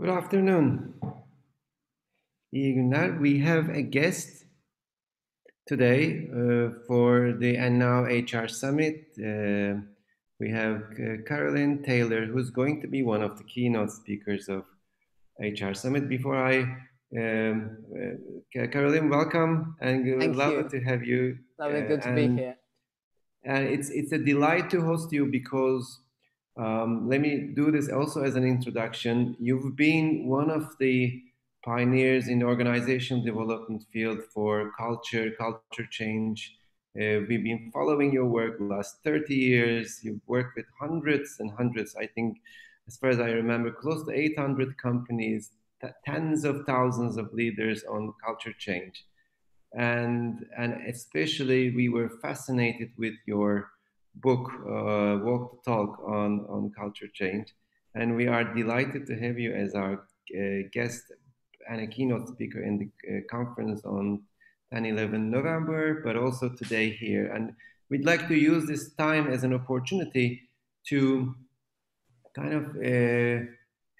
Good afternoon. İyi günler. We have a guest today for the And Now HR Summit. We have Carolyn Taylor, who's going to be one of the keynote speakers of HR Summit. Before Carolyn, welcome, and love to have you. Lovely, good to be here. And it's a delight to host you because let me do this also as an introduction. You've been one of the pioneers in the organizational development field for culture change. We've been following your work the last 30 years. You've worked with hundreds and hundreds, I think, as far as I remember, close to 800 companies, tens of thousands of leaders on culture change. And especially we were fascinated with your book, Walk the Talk on culture change. And we are delighted to have you as our guest and a keynote speaker in the conference on 10-11 November, but also today here. And we'd like to use this time as an opportunity to kind of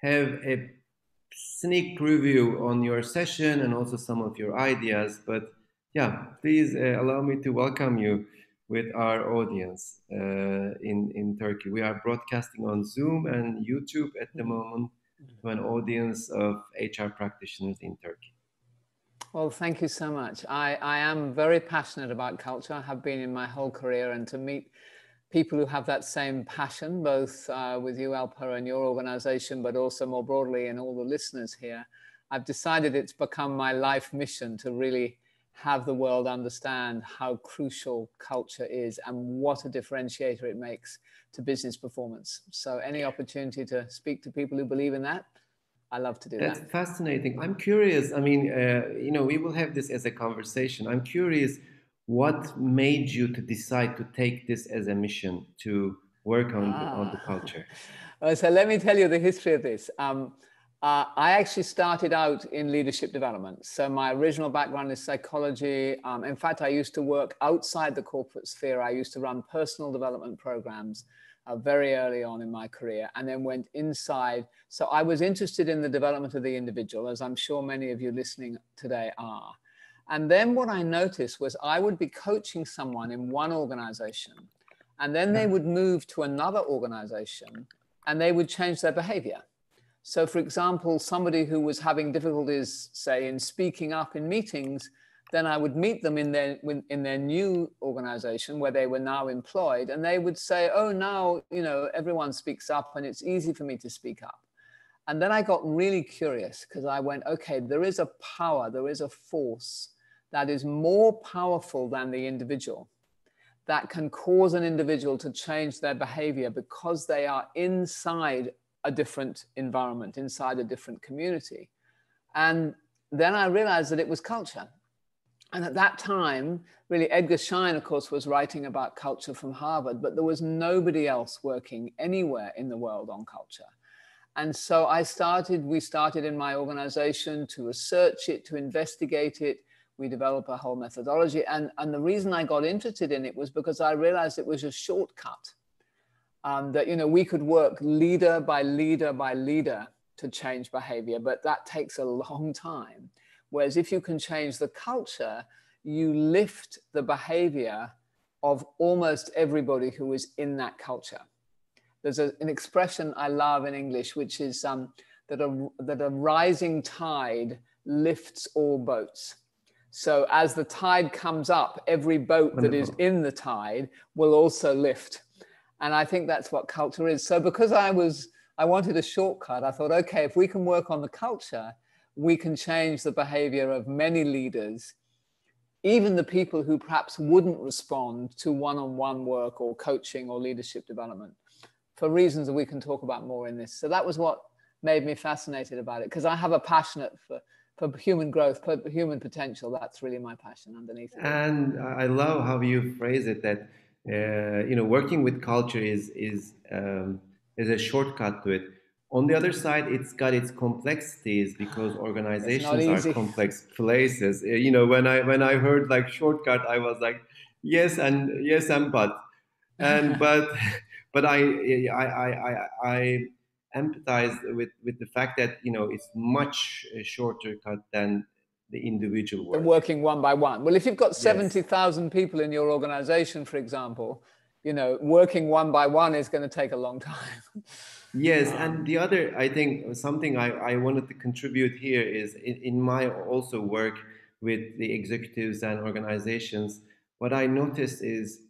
have a sneak preview on your session and also some of your ideas. But yeah, please allow me to welcome you with our audience in Turkey. We are broadcasting on Zoom and YouTube at the moment to an audience of HR practitioners in Turkey. Well, thank you so much. I am very passionate about culture. I have been in my whole career, and to meet people who have that same passion, both with you, Alper, and your organization, but also more broadly in all the listeners here, I've decided it's become my life mission to really have the world understand how crucial culture is and what a differentiator it makes to business performance. So any opportunity to speak to people who believe in that, I love to do that. That's fascinating. I'm curious. I mean, we will have this as a conversation. I'm curious, what made you to decide to take this as a mission to work on the culture? So let me tell you the history of this. I actually started out in leadership development. So my original background is psychology. In fact, I used to work outside the corporate sphere. I used to run personal development programs very early on in my career, and then went inside. So I was interested in the development of the individual, as I'm sure many of you listening today are. And then what I noticed was I would be coaching someone in one organization, and then they would move to another organization and they would change their behavior. So for example, somebody who was having difficulties, say, in speaking up in meetings, then I would meet them in their new organization where they were now employed, and they would say, oh, now, everyone speaks up and it's easy for me to speak up. And then I got really curious because I went, okay, there is a power, there is a force that is more powerful than the individual, that can cause an individual to change their behavior because they are inside a different environment, inside a different community. And then I realized that it was culture. And at that time, really, Edgar Schein, of course, was writing about culture from Harvard, but there was nobody else working anywhere in the world on culture. And so we started in my organization to research it, to investigate it. We developed a whole methodology. And the reason I got interested in it was because I realized it was a shortcut. That, we could work leader by leader by leader to change behavior, but that takes a long time. Whereas if you can change the culture, you lift the behavior of almost everybody who is in that culture. There's an expression I love in English, which is that a rising tide lifts all boats. So as the tide comes up, every boat that is in the tide will also lift. And I think that's what culture is. So because I wanted a shortcut, I thought, okay, if we can work on the culture, we can change the behavior of many leaders, even the people who perhaps wouldn't respond to one-on-one work or coaching or leadership development, for reasons that we can talk about more in this. So that was what made me fascinated about it, because I have a passion for human growth, for human potential. That's really my passion underneath it. And I love how you phrase it, that working with culture is a shortcut to it. On the other side, it's got its complexities because organizations are complex places. When I heard like shortcut, I was like, yes and but I empathize with the fact that, you know, it's much shorter cut than the individual work. And working one by one. Well, if you've got Yes. 70,000 people in your organization, for example, you know, working one by one is going to take a long time. Yes, and the other, I think, something I wanted to contribute here is in my also work with the executives and organizations, what I noticed is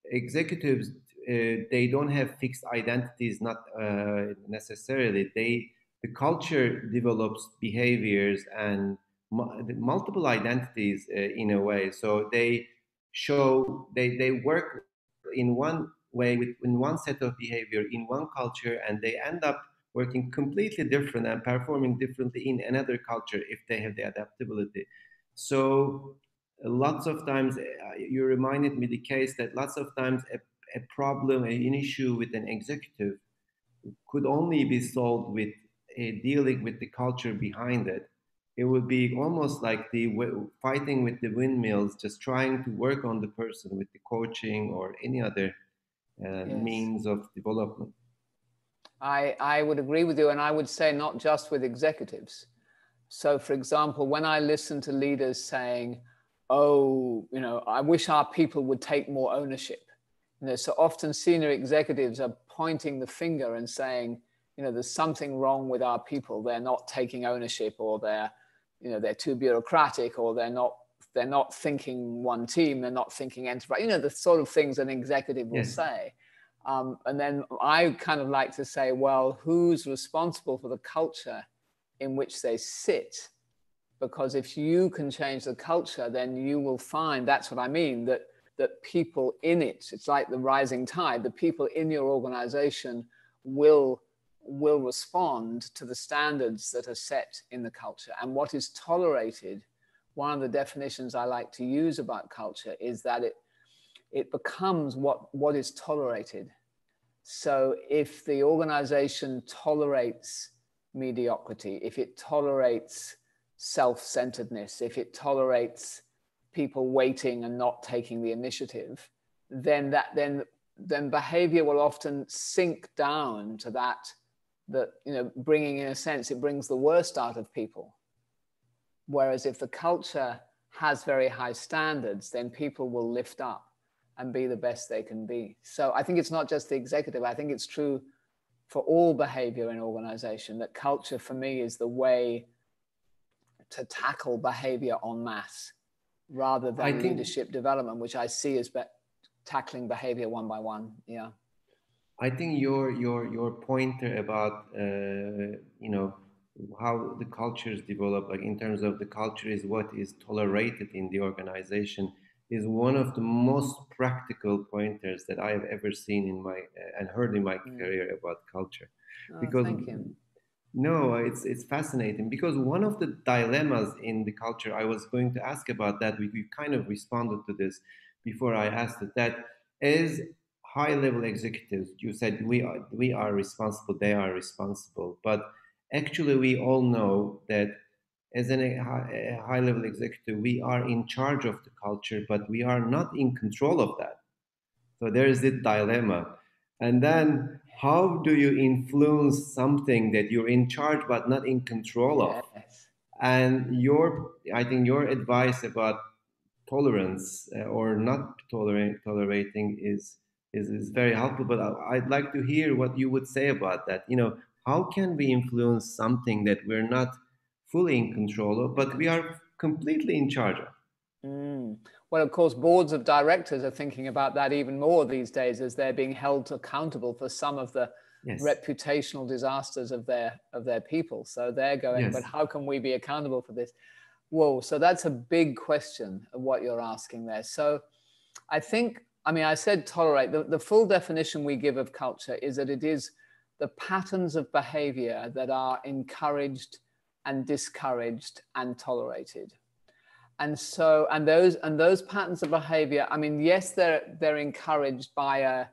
executives, they don't have fixed identities, not necessarily. The culture develops behaviors and multiple identities in a way. So they work in one way in one set of behavior in one culture, and they end up working completely different and performing differently in another culture if they have the adaptability. So lots of times you reminded me the case that lots of times a problem, an issue with an executive could only be solved with dealing with the culture behind it. It would be almost like fighting with the windmills, just trying to work on the person with the coaching or any other means of development. I would agree with you, and I would say not just with executives. So, for example, when I listen to leaders saying, "Oh, you know, I wish our people would take more ownership," you know, so often senior executives are pointing the finger and saying, you know, there's something wrong with our people. They're not taking ownership, or they're too bureaucratic, or they're not thinking one team, they're not thinking enterprise, you know, the sort of things an executive will say. And then I kind of like to say, well, who's responsible for the culture in which they sit? Because if you can change the culture, then you will find, that's what I mean, that people in it, it's like the rising tide, the people in your organization will respond to the standards that are set in the culture. And what is tolerated, one of the definitions I like to use about culture is that it becomes what is tolerated. So if the organization tolerates mediocrity, if it tolerates self-centeredness, if it tolerates people waiting and not taking the initiative, then behavior will often sink down to that, you know, bringing, in a sense, it brings the worst out of people. Whereas if the culture has very high standards, then people will lift up and be the best they can be. So I think it's not just the executive. I think it's true for all behavior in organization, that culture for me is the way to tackle behavior en masse, rather than leadership development, which I see as tackling behavior one by one. Yeah. I think your pointer about you know, how the cultures develop, like in terms of the culture is what is tolerated in the organization, is one of the most practical pointers that I have ever seen in my and heard in my career about culture. Because thank you. No, it's fascinating, because one of the dilemmas in the culture, I was going to ask about that. We kind of responded to this before I asked it. That as high-level executives, you said we are responsible, they are responsible, but actually we all know that as a high-level executive, we are in charge of the culture, but we are not in control of that. So there is this dilemma. And then how do you influence something that you're in charge but not in control of? And I think your advice about tolerance or not tolerating is very helpful. But I'd like to hear what you would say about that. You know, how can we influence something that we're not fully in control of, but we are completely in charge of? Well, of course, boards of directors are thinking about that even more these days, as they're being held accountable for some of the reputational disasters of their people. So they're going, but how can we be accountable for this? Whoa, so that's a big question of what you're asking there. So I think, I mean, I said tolerate. The full definition we give of culture is that it is the patterns of behavior that are encouraged and discouraged and tolerated. And so, and those patterns of behavior, I mean, yes, they're encouraged by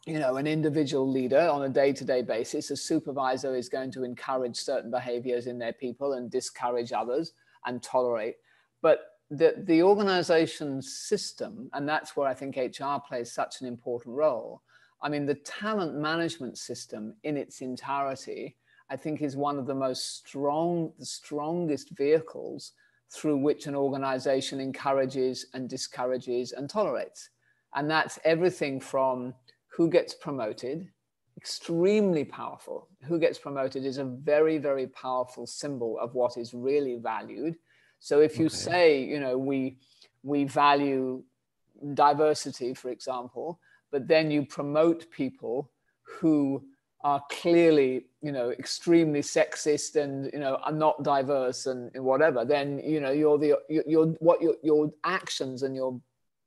an individual leader on a day-to-day basis. A supervisor is going to encourage certain behaviors in their people and discourage others and tolerate. But the organization's system, and that's where I think HR plays such an important role, I mean, the talent management system in its entirety, I think, is one of the strongest vehicles through which an organization encourages and discourages and tolerates. And that's everything from who gets promoted, extremely powerful. Who gets promoted is a very, very powerful symbol of what is really valued. So if you say, you know, we value diversity, for example, but then you promote people who are clearly, you know, extremely sexist and, you know, are not diverse and whatever, then, you know, your actions and your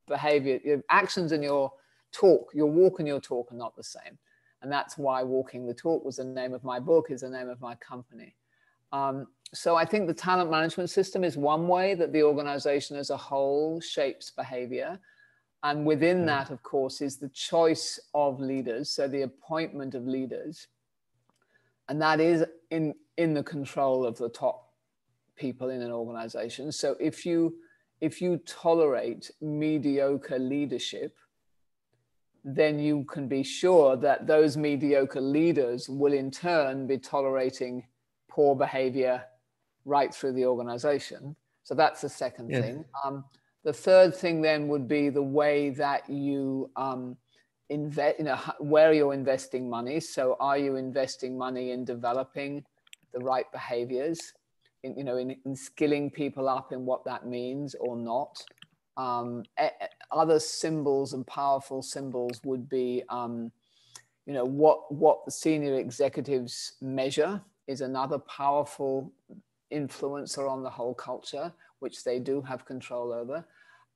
behavior, your actions and your talk, your walk and your talk are not the same. And that's why Walking the Talk was the name of my book, is the name of my company. So I think the talent management system is one way that the organization as a whole shapes behavior. And within that, of course, is the choice of leaders, so the appointment of leaders. And that is in the control of the top people in an organization. So if you tolerate mediocre leadership, then you can be sure that those mediocre leaders will in turn be tolerating poor behavior right through the organization. So that's the second thing. The third thing then would be the way that you invest, you know, where you're investing money. So are you investing money in developing the right behaviors, in skilling people up in what that means or not? Other symbols and powerful symbols would be, you know, what the senior executives measure is another powerful influencer on the whole culture, which they do have control over.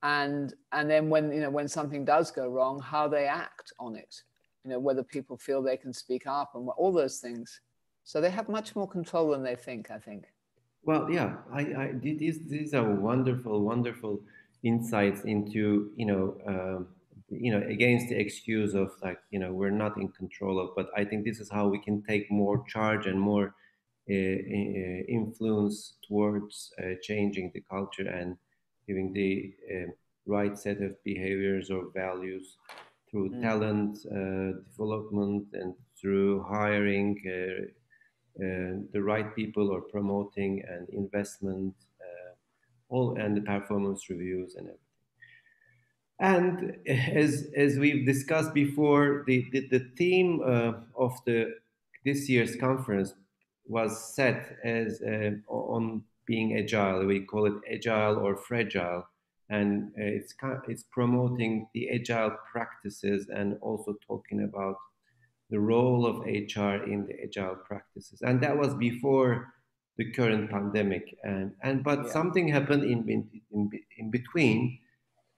And then when something does go wrong, how they act on it, you know, whether people feel they can speak up and all those things. So they have much more control than they think, I think. Well, yeah, these are wonderful insights into, against the excuse of like, we're not in control of, but I think this is how we can take more charge and more influence towards changing the culture and giving the right set of behaviors or values through talent development and through hiring the right people or promoting and investment, and the performance reviews and everything. And as we've discussed before, the theme of this year's conference was set as on being agile. We call it agile or fragile, and it's promoting the agile practices and also talking about the role of HR in the agile practices. And that was before the current pandemic, but something happened in between,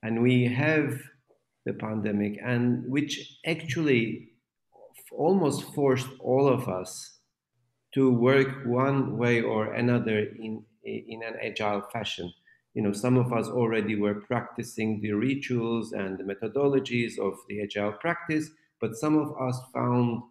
and we have the pandemic, and which actually almost forced all of us to work one way or another in an agile fashion. Some of us already were practicing the rituals and the methodologies of the agile practice, but some of us found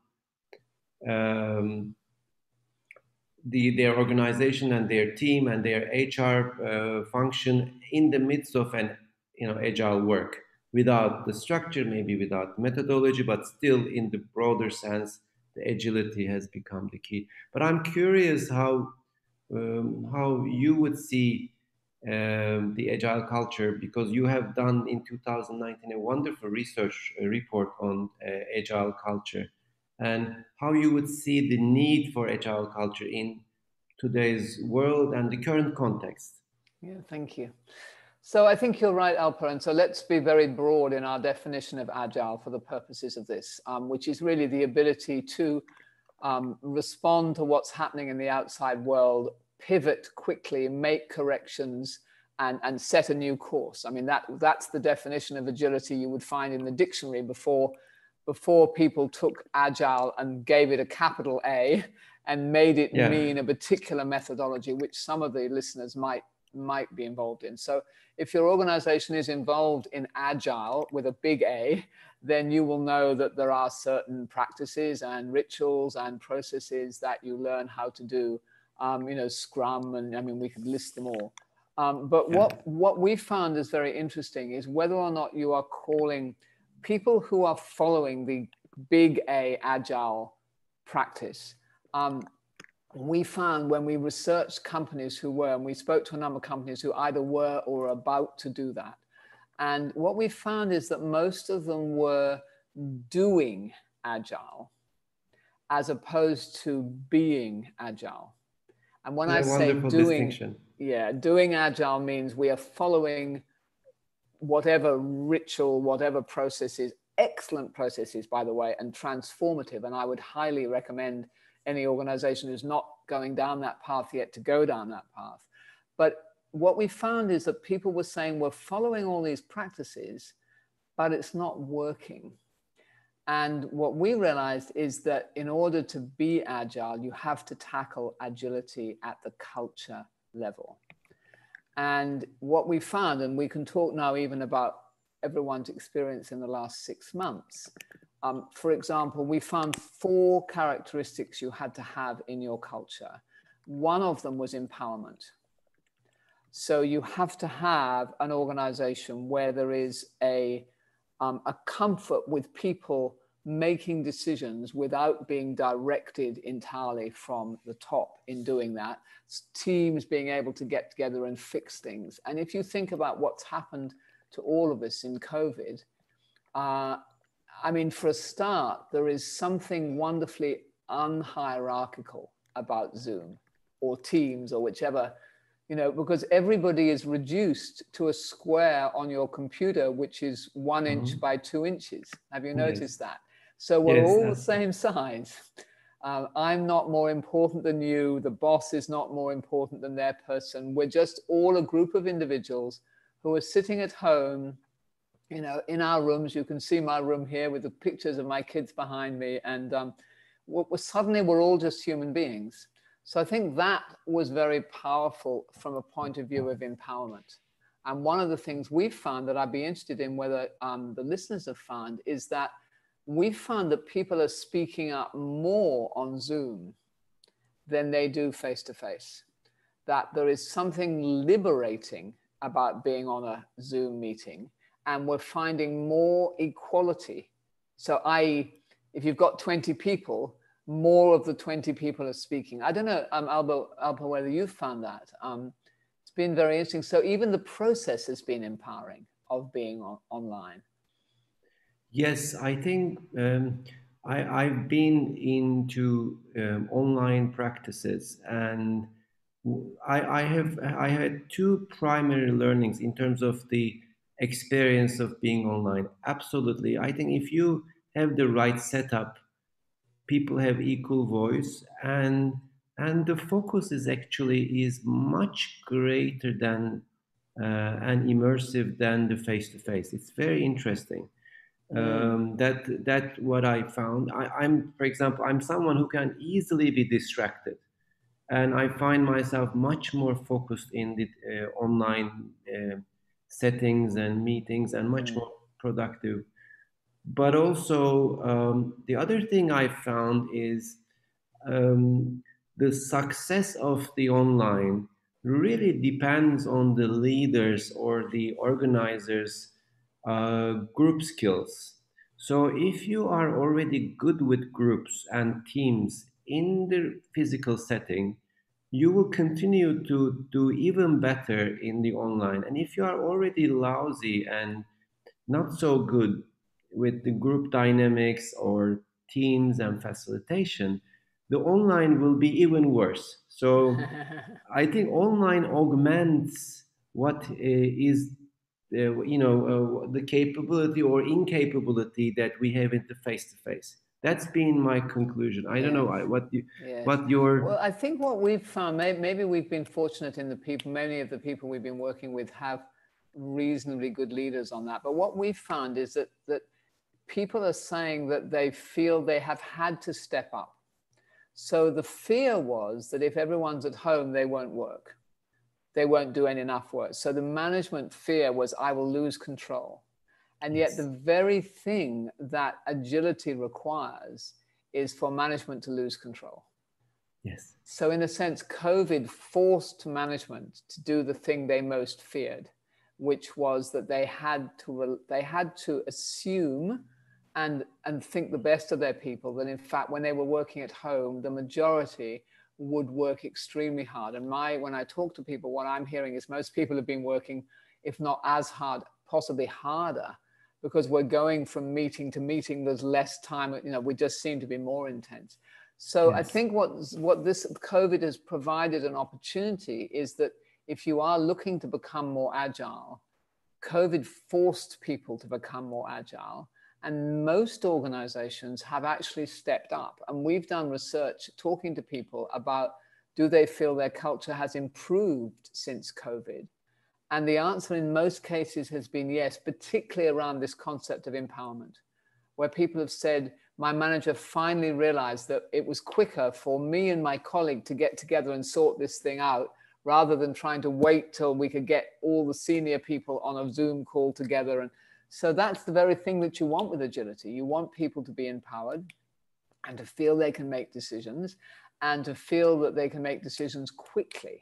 their organization and their team and their HR function in the midst of an agile work, without the structure, maybe without methodology, but still in the broader sense, the agility has become the key. But I'm curious how you would see the agile culture, because you have done in 2019 a wonderful research report on agile culture, and how you would see the need for agile culture in today's world and the current context. Yeah, thank you. So I think you're right, Alper. And so let's be very broad in our definition of agile for the purposes of this, which is really the ability to respond to what's happening in the outside world, pivot quickly, make corrections, and set a new course. I mean, that's the definition of agility you would find in the dictionary before people took agile and gave it a capital A and made it mean a particular methodology, which some of the listeners might be involved in. So if your organization is involved in agile with a big A, then you will know that there are certain practices and rituals and processes that you learn how to do, Scrum, and I mean, we could list them all. But what we found is very interesting is whether or not you are calling people who are following the big A agile practice. We found when we researched companies who were, and we spoke to a number of companies who either were or about to do that. And what we found is that most of them were doing agile as opposed to being agile. And when I say doing, doing agile means we are following whatever ritual, whatever processes, excellent processes, by the way, and transformative. And I would highly recommend any organization who's not going down that path yet to go down that path. But what we found is that people were saying we're following all these practices, but it's not working. And what we realized is that in order to be agile, you have to tackle agility at the culture level. And what we found, and we can talk now even about everyone's experience in the last 6 months. For example, we found 4 characteristics you had to have in your culture. One of them was empowerment. So you have to have an organization where there is a comfort with people making decisions without being directed entirely from the top in doing that. Teams being able to get together and fix things. And if you think about what's happened to all of us in COVID, I mean, for a start, there is something wonderfully unhierarchical about Zoom or Teams or whichever, you know, because everybody is reduced to a square on your computer, which is 1 inch by 2 inches. Have you noticed that? So we're all the same size. I'm not more important than you. The boss is not more important than their person. We're just all a group of individuals who are sitting at home, you know, in our rooms. You can see my room here with the pictures of my kids behind me. And suddenly we're all just human beings. So I think that was very powerful from a point of view of empowerment. And one of the things we've found that I'd be interested in whether the listeners have found is that we found that people are speaking up more on Zoom than they do face-to-face. That there is something liberating about being on a Zoom meeting, and we're finding more equality. So i.e., if you've got 20 people, more of the 20 people are speaking. I don't know, Alba, whether you've found that. It's been very interesting. So even the process has been empowering of being online. Yes, I think I've been into online practices, and I had 2 primary learnings in terms of the experience of being online. Absolutely, I think if you have the right setup, people have equal voice, and the focus is much greater than and immersive than the face-to-face. It's very interesting. That what I found. I'm, for example, I'm someone who can easily be distracted, and I find myself much more focused in the online settings and meetings, and much more productive. But also, the other thing I found is the success of the online really depends on the leaders or the organizers' group skills. So if you are already good with groups and teams in the physical setting, you will continue to do even better in the online. And if you are already lousy and not so good with the group dynamics or teams and facilitation, the online will be even worse. So I think online augments what is the capability or incapability that we have in the face-to-face. That's been my conclusion. I don't know what your... Well, I think what we've found, maybe we've been fortunate in many of the people we've been working with have reasonably good leaders on that. But what we've found is that people are saying that they feel they have had to step up. So the fear was that if everyone's at home, they won't work. They won't do enough work. So the management fear was, I will lose control. And yet the very thing that agility requires is for management to lose control. Yes. So in a sense, COVID forced management to do the thing they most feared, which was that they had to assume and think the best of their people, that in fact, when they were working at home, the majority would work extremely hard. And when I talk to people, what I'm hearing is most people have been working, if not as hard, possibly harder, because we're going from meeting to meeting. There's less time, we just seem to be more intense. So yes. I think what this COVID has provided an opportunity is that if you are looking to become more agile, COVID forced people to become more agile. And most organizations have actually stepped up. And we've done research talking to people about, do they feel their culture has improved since COVID? And the answer in most cases has been yes, particularly around this concept of empowerment, where people have said, my manager finally realized that it was quicker for me and my colleague to get together and sort this thing out, rather than trying to wait till we could get all the senior people on a Zoom call together. And so that's the very thing that you want with agility. You want people to be empowered and to feel they can make decisions and to feel that they can make decisions quickly.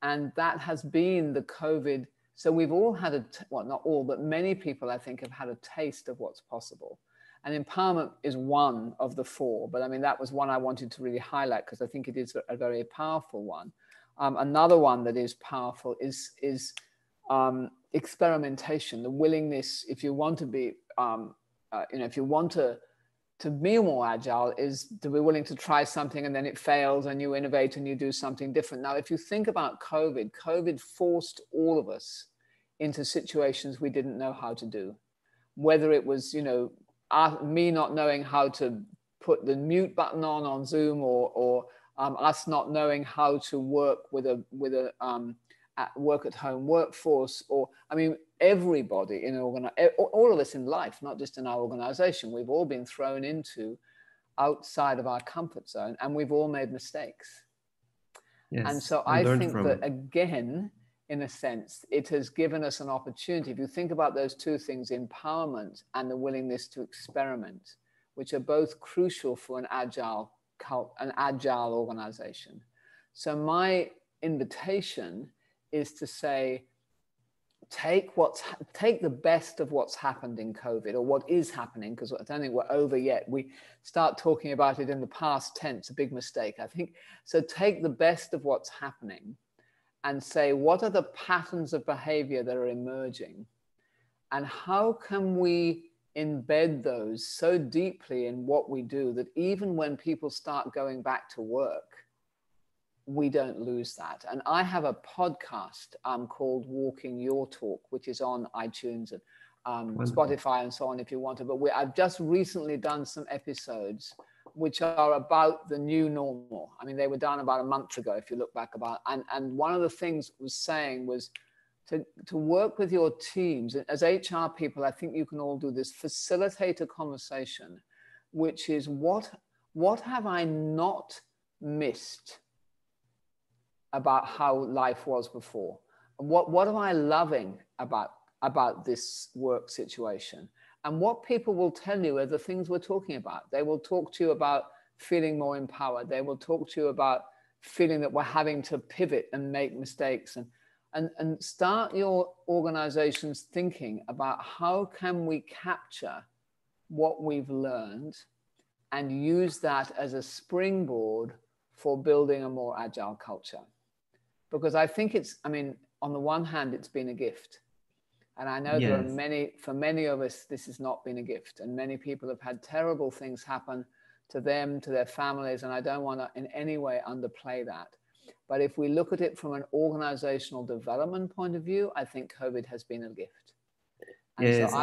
And that has been the COVID. So we've all had well, not all, but many people, I think, have had a taste of what's possible. And empowerment is one of the four. But I mean, that was one I wanted to really highlight because I think it is a very powerful one. Another one that is powerful is experimentation, the willingness, if you want to be, if you want to be more agile, is to be willing to try something and then it fails and you innovate and you do something different. Now, if you think about COVID forced all of us into situations we didn't know how to do, whether it was, me not knowing how to put the mute button on Zoom or us not knowing how to work with a work at home workforce, or I mean, everybody in all of us in life, not just in our organization, we've all been thrown into outside of our comfort zone and we've all made mistakes. Yes, and so I think that again, in a sense, it has given us an opportunity. If you think about those two things, empowerment and the willingness to experiment, which are both crucial for an agile organization. So my invitation is to say, take the best of what's happened in COVID, or what is happening, because I don't think we're over yet. We start talking about it in the past tense, a big mistake, I think. So take the best of what's happening and say, what are the patterns of behavior that are emerging? And how can we embed those so deeply in what we do that even when people start going back to work, we don't lose that. And I have a podcast called Walking Your Talk, which is on iTunes and Spotify and so on if you want to. But I've just recently done some episodes which are about the new normal. I mean, they were done about a month ago, if you look back and one of the things was saying was to work with your teams. As HR people, I think you can all do this, facilitate a conversation, which is what have I not missed about how life was before? What am I loving about this work situation? And what people will tell you are the things we're talking about. They will talk to you about feeling more empowered. They will talk to you about feeling that we're having to pivot and make mistakes, and start your organizations thinking about how can we capture what we've learned and use that as a springboard for building a more agile culture. Because I think on the one hand, it's been a gift. And I know there are for many of us, this has not been a gift. And many people have had terrible things happen to them, to their families. And I don't want to in any way underplay that. But if we look at it from an organizational development point of view, I think COVID has been a gift. And yes, so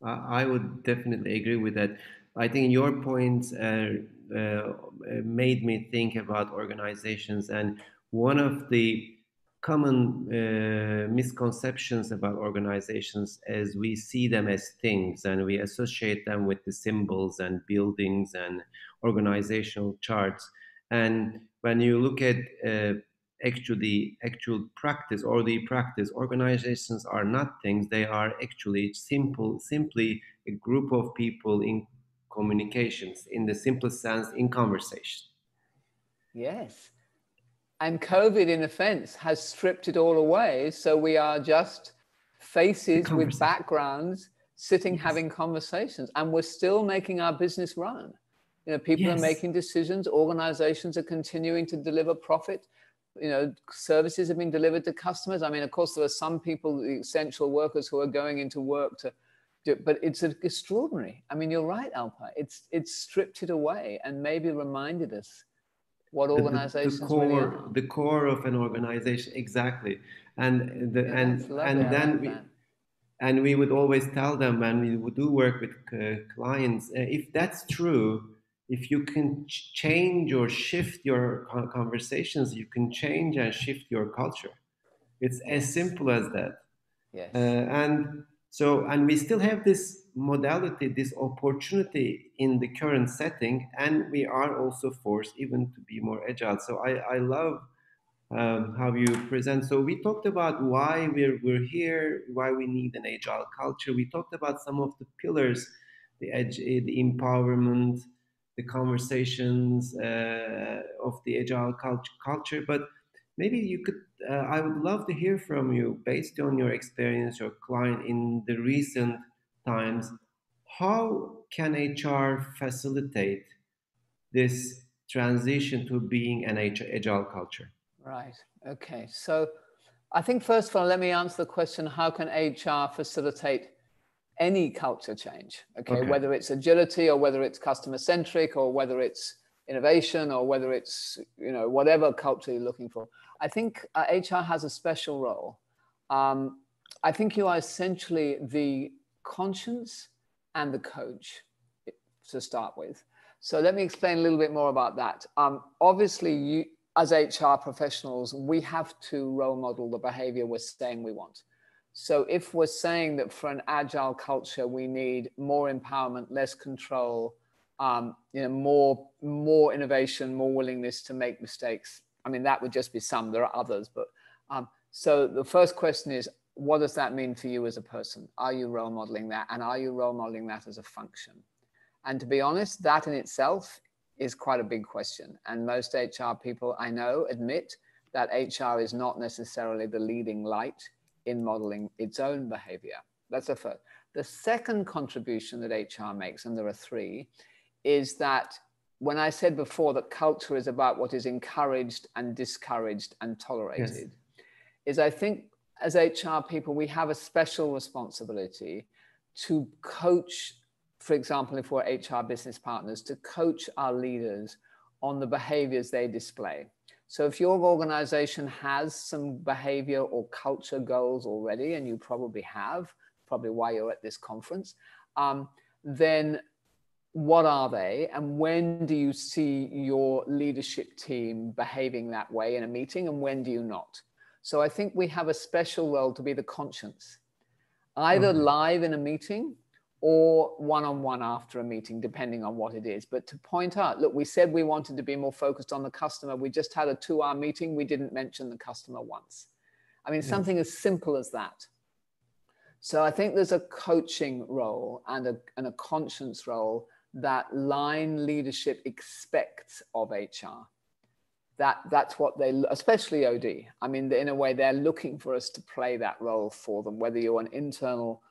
I would definitely agree with that. I think your points made me think about organizations, and one of the common misconceptions about organizations is we see them as things and we associate them with the symbols and buildings and organizational charts. And when you look at actual practice, organizations are not things. They are actually simply a group of people in communications, in the simplest sense, in conversation. Yes. And COVID, in a sense, has stripped it all away. So we are just faces with backgrounds sitting, having conversations, and we're still making our business run. You know, people are making decisions, organizations are continuing to deliver profit. You know, services have been delivered to customers. I mean, of course, there are some people, the essential workers, who are going into work to do, but it's extraordinary. I mean, you're right, Alper. It's stripped it away and maybe reminded us what organizations really are. The core of an organization, exactly. And and we would always tell them when we would do work with clients, if that's true, if you can change or shift your conversations, you can change and shift your culture. It's as simple as that. Yes. And we still have this modality, this opportunity in the current setting, and we are also forced even to be more agile. So I love how you present. So we talked about why we're here, why we need an agile culture. We talked about some of the pillars, the empowerment, the conversations of the agile culture. But maybe you could, I would love to hear from you, based on your experience, your client in the recent times, how can HR facilitate this transition to being an agile culture? Right. Okay. So I think first of all, let me answer the question, how can HR facilitate any culture change? Okay. Whether it's agility or whether it's customer centric or whether it's innovation or whether it's, you know, whatever culture you're looking for. I think HR has a special role. I think you are essentially the conscience and the coach to start with. So let me explain a little bit more about that. Obviously, you, as HR professionals, we have to role model the behavior we're saying we want. So if we're saying that for an agile culture, we need more empowerment, less control, you know, more innovation, more willingness to make mistakes. I mean, that would just be some, there are others, but so the first question is, what does that mean for you as a person? Are you role modeling that? And are you role modeling that as a function? And to be honest, that in itself is quite a big question. And most HR people I know admit that HR is not necessarily the leading light in modeling its own behavior. That's the first. The second contribution that HR makes, and there are three, is that when I said before that culture is about what is encouraged and discouraged and tolerated, is I think as HR people, we have a special responsibility to coach, for example, if we're HR business partners, to coach our leaders on the behaviors they display. So if your organization has some behavior or culture goals already, and you probably have, probably why you're at this conference, then what are they? And when do you see your leadership team behaving that way in a meeting, and when do you not? So I think we have a special role to be the conscience, either live in a meeting or one-on-one after a meeting, depending on what it is. But to point out, look, we said we wanted to be more focused on the customer. We just had a 2-hour meeting. We didn't mention the customer once. I mean, something as simple as that. So I think there's a coaching role and a conscience role that line leadership expects of HR. That's what they, especially OD. I mean, in a way, they're looking for us to play that role for them, whether you're an internal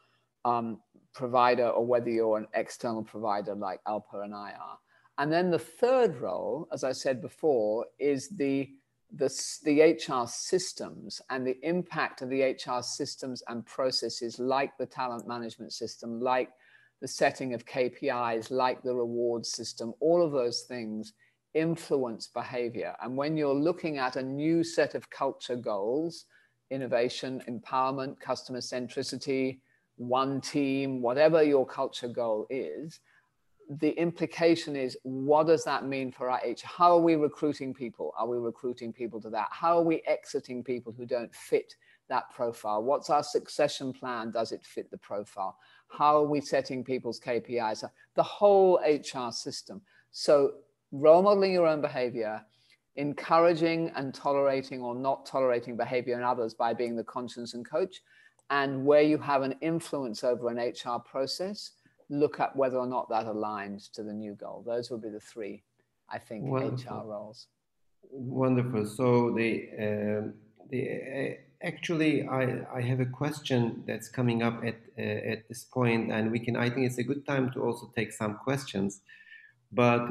provider or whether you're an external provider like Alper and I are. And then the third role, as I said before, is the HR systems and the impact of the HR systems and processes, like the talent management system, like the setting of KPIs, like the reward system. All of those things influence behavior. And when you're looking at a new set of culture goals, innovation, empowerment, customer centricity, one team, whatever your culture goal is, the implication is, what does that mean for our HR? How are we recruiting people? Are we recruiting people to that? How are we exiting people who don't fit that profile? What's our succession plan? Does it fit the profile? How are we setting people's KPIs? The whole HR system. So role modeling your own behavior, encouraging and tolerating or not tolerating behavior in others by being the conscience and coach, and where you have an influence over an HR process, look at whether or not that aligns to the new goal. Those would be the three, I think, HR roles. Wonderful. So the actually, I have a question that's coming up at this point, and I think it's a good time to also take some questions. But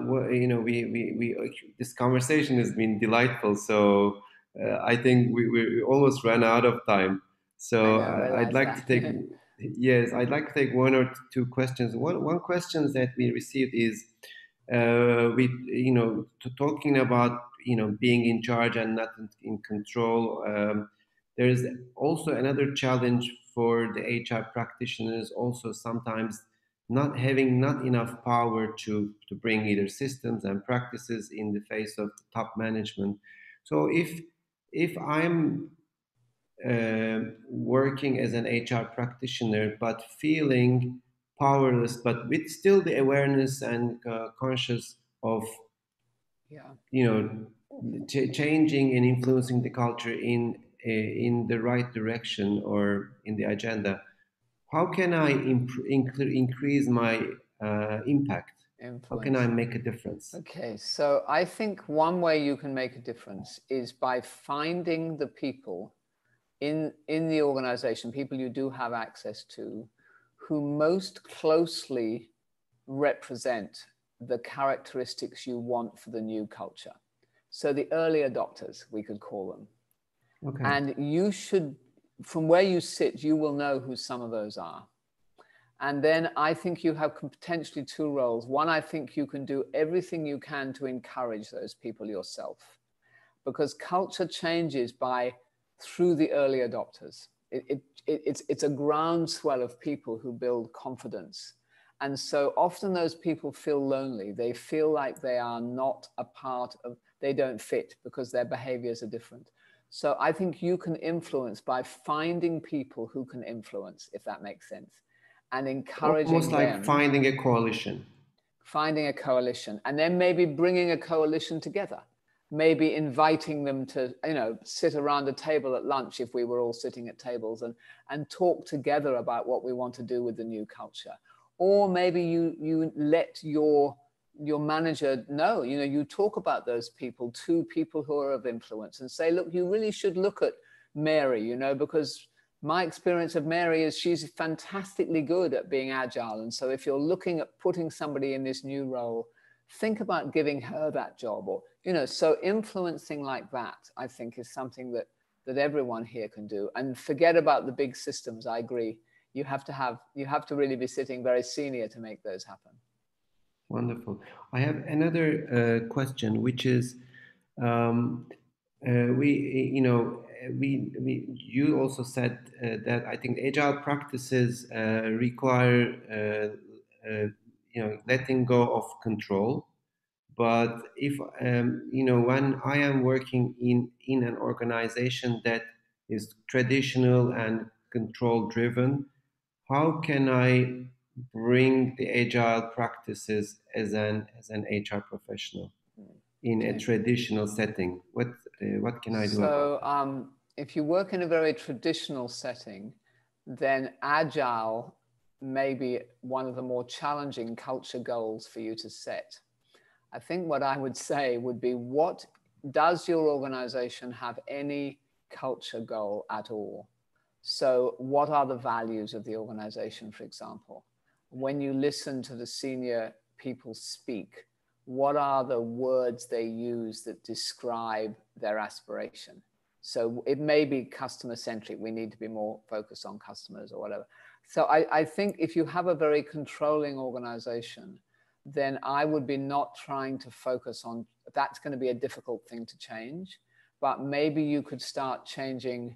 this conversation has been delightful, so I think we almost ran out of time. So I'd like to take yes, I'd like to take one or two questions. One question that we received is talking about being in charge and not in control. There is also another challenge for the HR practitioners, also sometimes not having not enough power to bring either systems and practices in the face of the top management. So if I'm working as an HR practitioner but feeling powerless, but with still the awareness and conscious of changing and influencing the culture in the right direction or in the agenda, how can I increase my impact? Influence. How can I make a difference? Okay, so I think one way you can make a difference is by finding the people in the organization, people you do have access to, who most closely represent the characteristics you want for the new culture. So the early adopters, we could call them. Okay. And you should, from where you sit, you will know who some of those are. And then I think you have potentially two roles. One, I think you can do everything you can to encourage those people yourself, because culture changes through the early adopters. It's a groundswell of people who build confidence. And so often those people feel lonely. They feel like they are not a part of, they don't fit because their behaviors are different. So I think you can influence by finding people who can influence, if that makes sense, and encouraging almost like them, finding a coalition. Finding a coalition, and then maybe bringing a coalition together. Maybe inviting them to, sit around a table at lunch if we were all sitting at tables and talk together about what we want to do with the new culture. Or maybe you let your manager know, you talk about those people to people who are of influence and say, look, you really should look at Mary, because my experience of Mary is she's fantastically good at being agile. And so if you're looking at putting somebody in this new role, think about giving her that job, or, so influencing like that, I think, is something that everyone here can do. And forget about the big systems. I agree. You have to really be sitting very senior to make those happen. Wonderful. I have another question, which is, you also said that I think agile practices require, letting go of control. But if, when I am working in an organization that is traditional and control driven, how can I bring the agile practices as an HR professional in a traditional setting? What can I do? So if you work in a very traditional setting, then agile may be one of the more challenging culture goals for you to set. I think what I would say would be, what does your organization have any culture goal at all? So what are the values of the organization, for example? When you listen to the senior people speak, what are the words they use that describe their aspiration? So it may be customer centric. We need to be more focused on customers or whatever. So I think if you have a very controlling organization, then I would be not trying to focus on, that's going to be a difficult thing to change, but maybe you could start changing,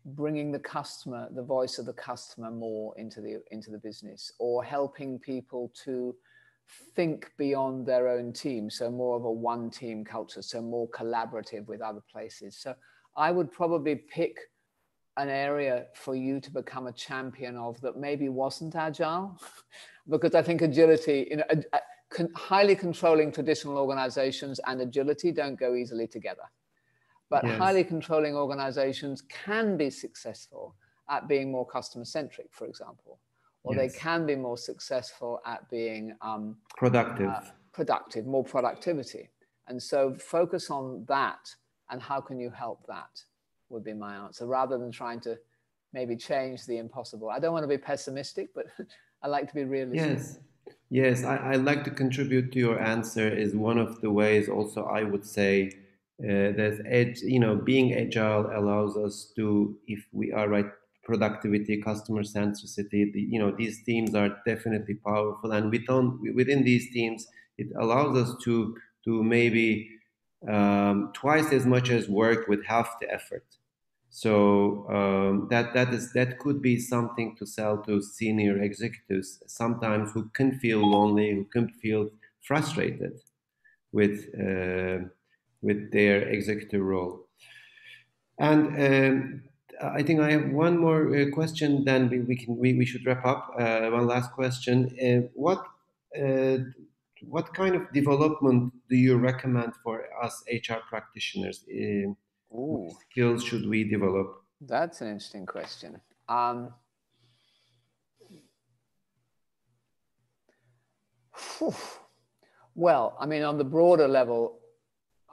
bringing the customer, the voice of the customer more into the business, or helping people to think beyond their own team. So more of a one team culture, so more collaborative with other places. So I would probably pick an area for you to become a champion of that maybe wasn't agile, because I think agility, highly controlling traditional organizations and agility don't go easily together. But yes, highly controlling organizations can be successful at being more customer centric, for example, or yes, they can be more successful at being productive, more productivity. And so focus on that, and how can you help that? would be my answer, rather than trying to maybe change the impossible. I don't want to be pessimistic, but I like to be realistic. Yes. Yes, I like to contribute to your answer is one of the ways also I would say that being agile allows us to, if we are right, productivity, customer centricity, these themes are definitely powerful, and within these themes, it allows us to maybe twice as much as work with half the effort. So that could be something to sell to senior executives sometimes who can feel lonely, who can feel frustrated with their executive role. And I think I have one more question. Then we should wrap up. One last question: what kind of development do you recommend for us HR practitioners? What skills should we develop? That's an interesting question. Well, I mean, on the broader level,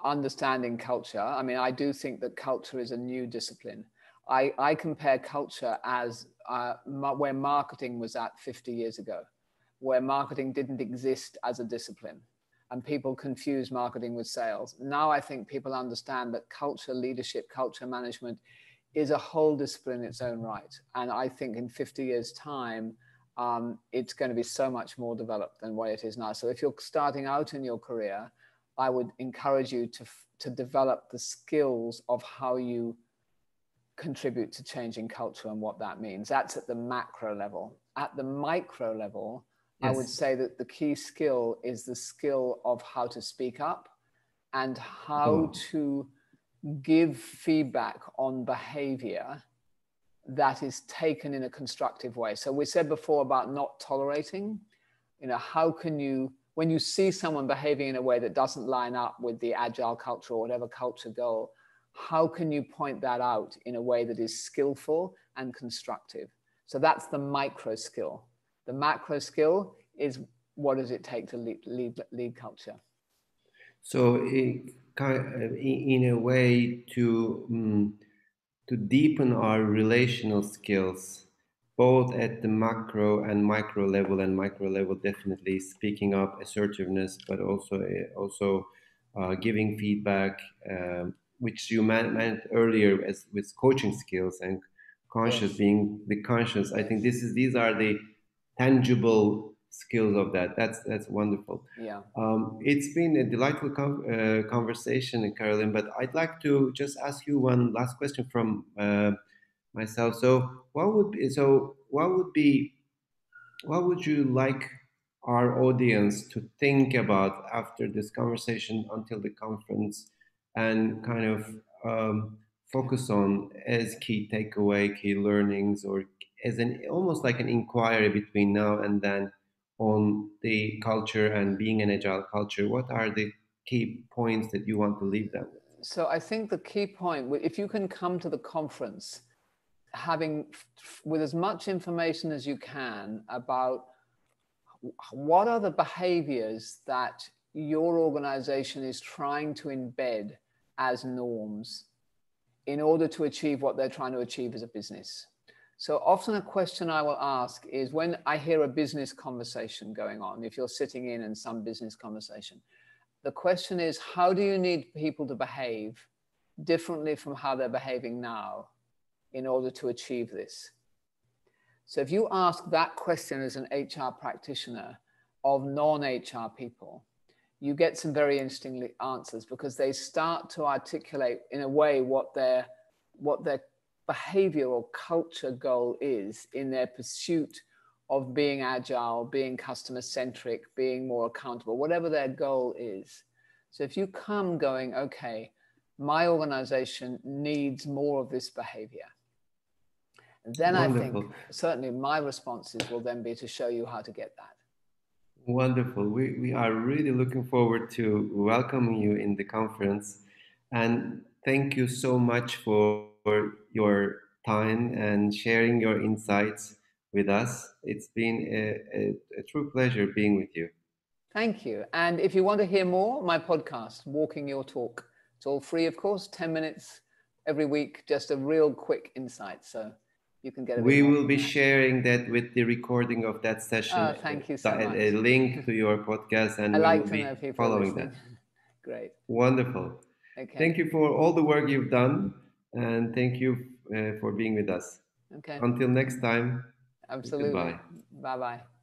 understanding culture, I mean, I do think that culture is a new discipline. I compare culture as where marketing was at 50 years ago, where marketing didn't exist as a discipline. And people confuse marketing with sales. Now I think people understand that culture, leadership, culture management is a whole discipline in its own right. And I think in 50 years' time, it's going to be so much more developed than what it is now. So if you're starting out in your career, I would encourage you to develop the skills of how you contribute to changing culture and what that means. That's at the macro level. At the micro level, I would say that the key skill is the skill of how to speak up and how to give feedback on behavior that is taken in a constructive way. So we said before about not tolerating, how can you, when you see someone behaving in a way that doesn't line up with the agile culture or whatever culture goal, how can you point that out in a way that is skillful and constructive? So that's the micro skill. The macro skill is what does it take to lead culture? So in a way to deepen our relational skills, both at the macro and micro level, and micro level definitely speaking up, assertiveness, but also giving feedback, which you meant earlier as with coaching skills and conscious, being the conscious. I think these are the tangible skills of that. That's wonderful. Yeah. It's been a delightful conversation, Carolyn, but I'd like to just ask you one last question from myself. So what would you like our audience to think about after this conversation until the conference, and kind of focus on as key takeaway, key learnings, or as almost like an inquiry between now and then on the culture and being an agile culture? What are the key points that you want to leave them with? So I think the key point, if you can come to the conference with as much information as you can about what are the behaviors that your organization is trying to embed as norms in order to achieve what they're trying to achieve as a business. So often a question I will ask is, when I hear a business conversation going on, if you're sitting in some business conversation, the question is, how do you need people to behave differently from how they're behaving now in order to achieve this? So if you ask that question as an HR practitioner of non-HR people, you get some very interesting answers, because they start to articulate in a way what their behavior or culture goal is in their pursuit of being agile, being customer centric, being more accountable, whatever their goal is. So if you come going, okay, my organization needs more of this behavior, then Wonderful. I think certainly my responses will then be to show you how to get that. Wonderful. We are really looking forward to welcoming you in the conference. And thank you so much for your time and sharing your insights with us. It's been a true pleasure being with you. Thank you. And if you want to hear more, my podcast, Walking Your Talk, it's all free, of course, 10 minutes every week, just a real quick insight. So you can get a We will be sharing that with the recording of that session. Oh, thank you so much. A link to your podcast, and I we like will to be know people following listening. that. Great. Wonderful. Okay. Thank you for all the work you've done, and thank you for being with us. Okay. Until next time. Absolutely. Goodbye. Bye-bye.